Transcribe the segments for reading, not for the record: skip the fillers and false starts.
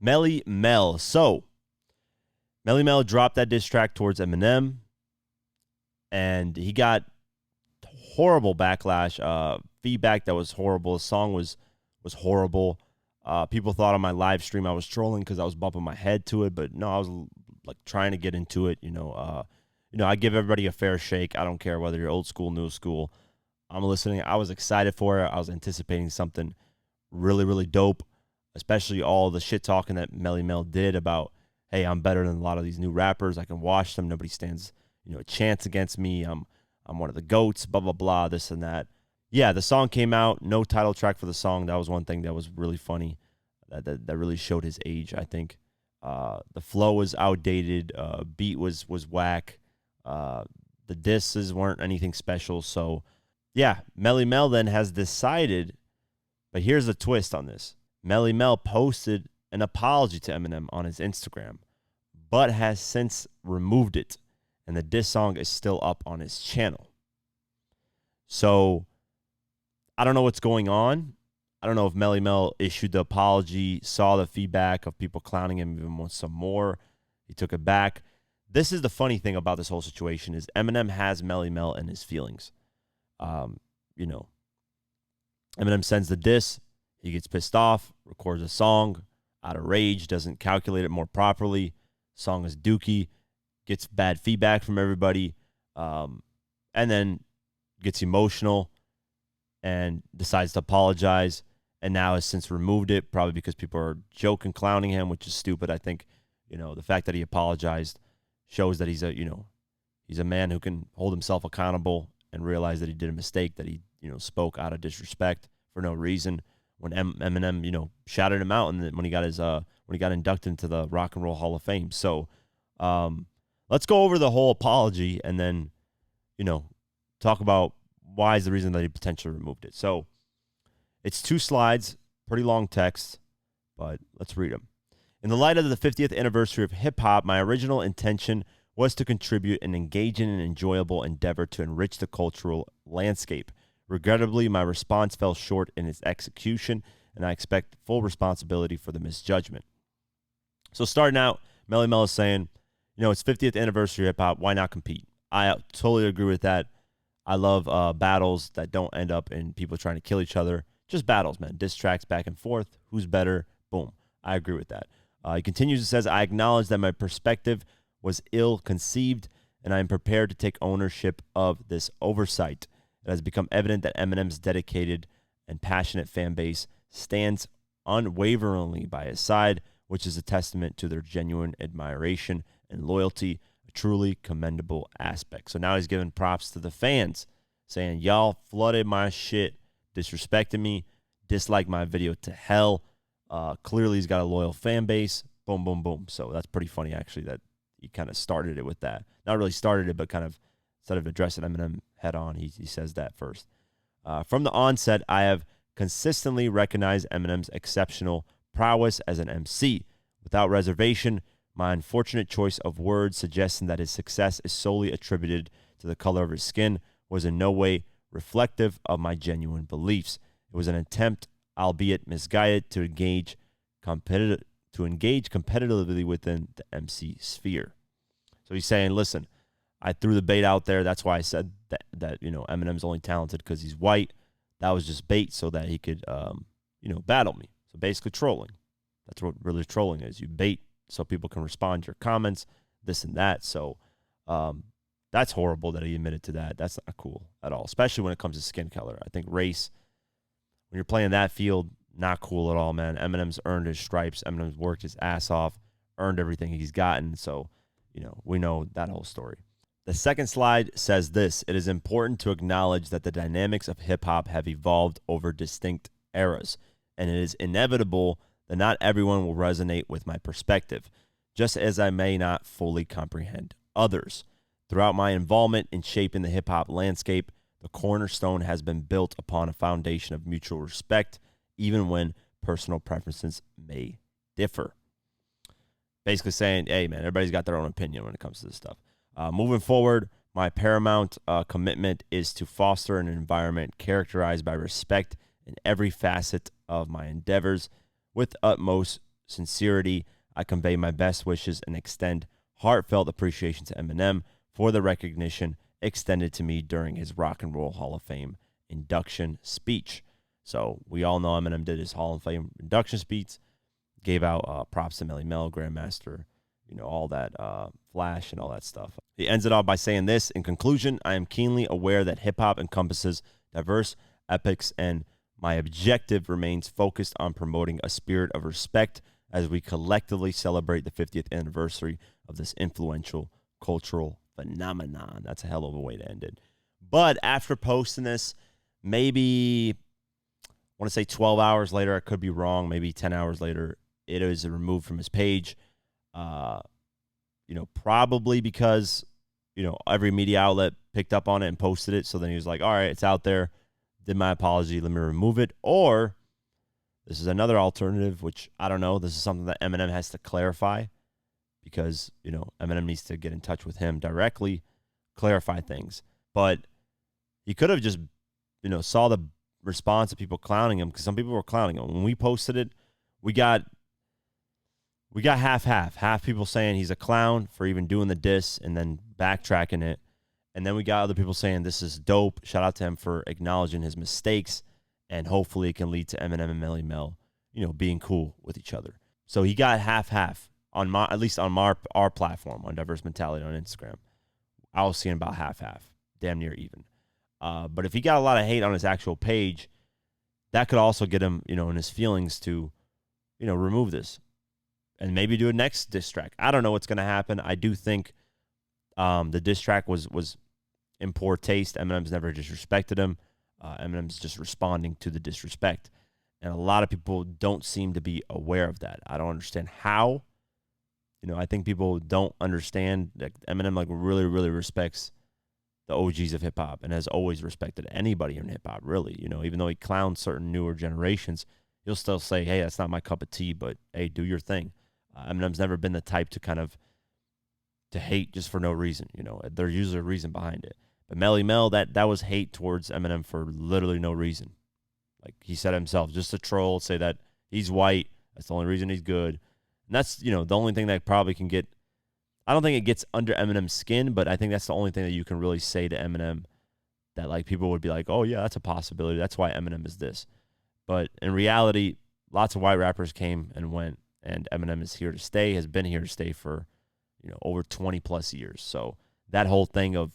Melle Mel. So, Melle Mel dropped that diss track towards Eminem, and he got horrible backlash, feedback that was horrible. The song was horrible. People thought on my live stream I was trolling because I was bumping my head to it, but no, I was like trying to get into it. I give everybody a fair shake. I don't care whether you're old school, new school. I'm listening. I was excited for it. I was anticipating something really, really dope, especially all the shit talking that Melle Mel did about, hey, I'm better than a lot of these new rappers. I can wash them. Nobody stands, a chance against me. I'm one of the GOATs, blah, blah, blah, this and that. Yeah, the song came out. No title track for the song. That was one thing that was really funny. That really showed his age, I think. The flow was outdated. Beat was whack. The disses weren't anything special. So, yeah, Melle Mel then has decided, but here's the twist on this. Melle Mel posted an apology to Eminem on his Instagram, but has since removed it, and the diss song is still up on his channel. So, I don't know what's going on. I don't know if Melle Mel issued the apology, saw the feedback of people clowning him, even wants some more. He took it back. This is the funny thing about this whole situation is Eminem has Melle Mel in his feelings. Eminem sends the diss. He gets pissed off, records a song out of rage, doesn't calculate it more properly. Song is dookie, gets bad feedback from everybody, and then gets emotional and decides to apologize, and now has since removed it, probably because people are joking, clowning him, which is stupid. I think, the fact that he apologized shows that he's a man who can hold himself accountable and realize that he did a mistake, that he, spoke out of disrespect for no reason. When Eminem, shouted him out, and then when he got inducted into the Rock and Roll Hall of Fame. So, let's go over the whole apology and then, talk about why is the reason that he potentially removed it. So, it's 2 slides, pretty long text, but let's read them. In the light of the 50th anniversary of hip-hop, my original intention was to contribute an engaging and enjoyable endeavor to enrich the cultural landscape. Regrettably, my response fell short in its execution, and I expect full responsibility for the misjudgment. So starting out, Melle Mel is saying, it's 50th anniversary of hip-hop, why not compete? I totally agree with that. I love battles that don't end up in people trying to kill each other. Just battles, man. Diss tracks back and forth. Who's better? Boom. I agree with that. He continues and says, I acknowledge that my perspective was ill-conceived, and I am prepared to take ownership of this oversight. It has become evident that Eminem's dedicated and passionate fan base stands unwaveringly by his side, which is a testament to their genuine admiration and loyalty, a truly commendable aspect. So now he's giving props to the fans, saying, y'all flooded my shit, disrespected me, disliked my video to hell. Clearly he's got a loyal fan base. Boom, boom, boom. So that's pretty funny, actually, that he kind of started it with that. Not really started it, but kind of instead of addressing Eminem head on, he says that first. From the onset, I have consistently recognized Eminem's exceptional prowess as an MC. Without reservation, my unfortunate choice of words suggesting that his success is solely attributed to the color of his skin was in no way reflective of my genuine beliefs. It was an attempt, albeit misguided, to engage competitively within the MC sphere. So he's saying, listen, I threw the bait out there. That's why I said that Eminem's only talented because he's white. That was just bait so that he could, battle me. So basically trolling. That's what really trolling is. You bait so people can respond to your comments, this and that. So that's horrible that he admitted to that. That's not cool at all, especially when it comes to skin color. I think race, when you're playing that field, not cool at all, man. Eminem's earned his stripes. Eminem's worked his ass off, earned everything he's gotten. So, we know that whole story. The second slide says this: it is important to acknowledge that the dynamics of hip-hop have evolved over distinct eras, and it is inevitable that not everyone will resonate with my perspective, just as I may not fully comprehend others. Throughout my involvement in shaping the hip-hop landscape, the cornerstone has been built upon a foundation of mutual respect, even when personal preferences may differ. Basically saying, hey, man, everybody's got their own opinion when it comes to this stuff. Moving forward, my paramount commitment is to foster an environment characterized by respect in every facet of my endeavors, with utmost sincerity, I convey my best wishes and extend heartfelt appreciation to Eminem for the recognition extended to me during his Rock and Roll Hall of Fame induction speech. So we all know Eminem did his Hall of Fame induction speech, gave out props to Melle Mel, Grandmaster, all that Flash and all that stuff. He ends it off by saying this: in conclusion, I am keenly aware that hip hop encompasses diverse epochs, and my objective remains focused on promoting a spirit of respect as we collectively celebrate the 50th anniversary of this influential cultural phenomenon. That's a hell of a way to end it. But after posting this, maybe, I want to say 12 hours later, I could be wrong, maybe 10 hours later, it is removed from his page. Probably because, every media outlet picked up on it and posted it. So then he was like, all right, it's out there. Did my apology. Let me remove it. Or this is another alternative, which I don't know. This is something that Eminem has to clarify because, Eminem needs to get in touch with him directly, clarify things. But he could have just, saw the response of people clowning him, because some people were clowning him. When we posted it, we got half people saying he's a clown for even doing the diss and then backtracking it. And then we got other people saying this is dope. Shout out to him for acknowledging his mistakes, and hopefully it can lead to Eminem and Melle Mel, being cool with each other. So he got half on at least on our platform on Diverse Mentality on Instagram. I was seeing about half, damn near even. But if he got a lot of hate on his actual page, that could also get him, in his feelings to, remove this and maybe do a next diss track. I don't know what's going to happen. I do think the diss track was in poor taste. Eminem's never disrespected him. Eminem's just responding to the disrespect. And a lot of people don't seem to be aware of that. I don't understand how. I think people don't understand that Eminem really, really respects the OGs of hip hop and has always respected anybody in hip hop, really. Even though he clowns certain newer generations, he'll still say, hey, that's not my cup of tea, but hey, do your thing. Eminem's never been the type to kind of to hate just for no reason. There's usually a reason behind it. But Melle Mel, that was hate towards Eminem for literally no reason. Like he said himself, just a troll, say that he's white. That's the only reason he's good. And that's, the only thing that probably can get, I don't think it gets under Eminem's skin, but I think that's the only thing that you can really say to Eminem that people would be like, oh yeah, that's a possibility. That's why Eminem is this. But in reality, lots of white rappers came and went, and Eminem is here to stay, has been here to stay for, over 20 plus years. So that whole thing of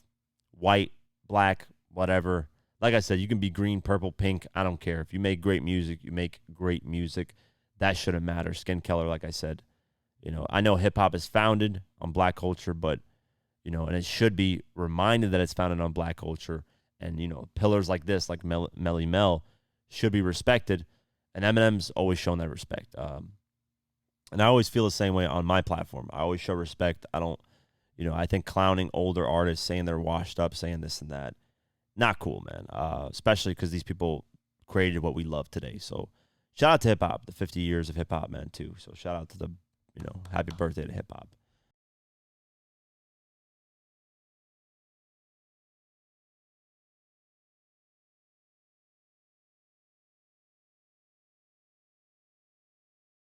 white, black, whatever, like I said, you can be green, purple, pink. I don't care. If you make great music, you make great music. That shouldn't matter. Skin color, like I said, I know hip hop is founded on black culture, but, and it should be reminded that it's founded on black culture. And, pillars like this, like Melle Mel, should be respected. And Eminem's always shown that respect. And I always feel the same way on my platform. I always show respect. I don't, I think clowning older artists, saying they're washed up, saying this and that, not cool, man. Especially because these people created what we love today. So shout out to hip hop, the 50 years of hip hop, man, too. So shout out to the, happy birthday to hip hop.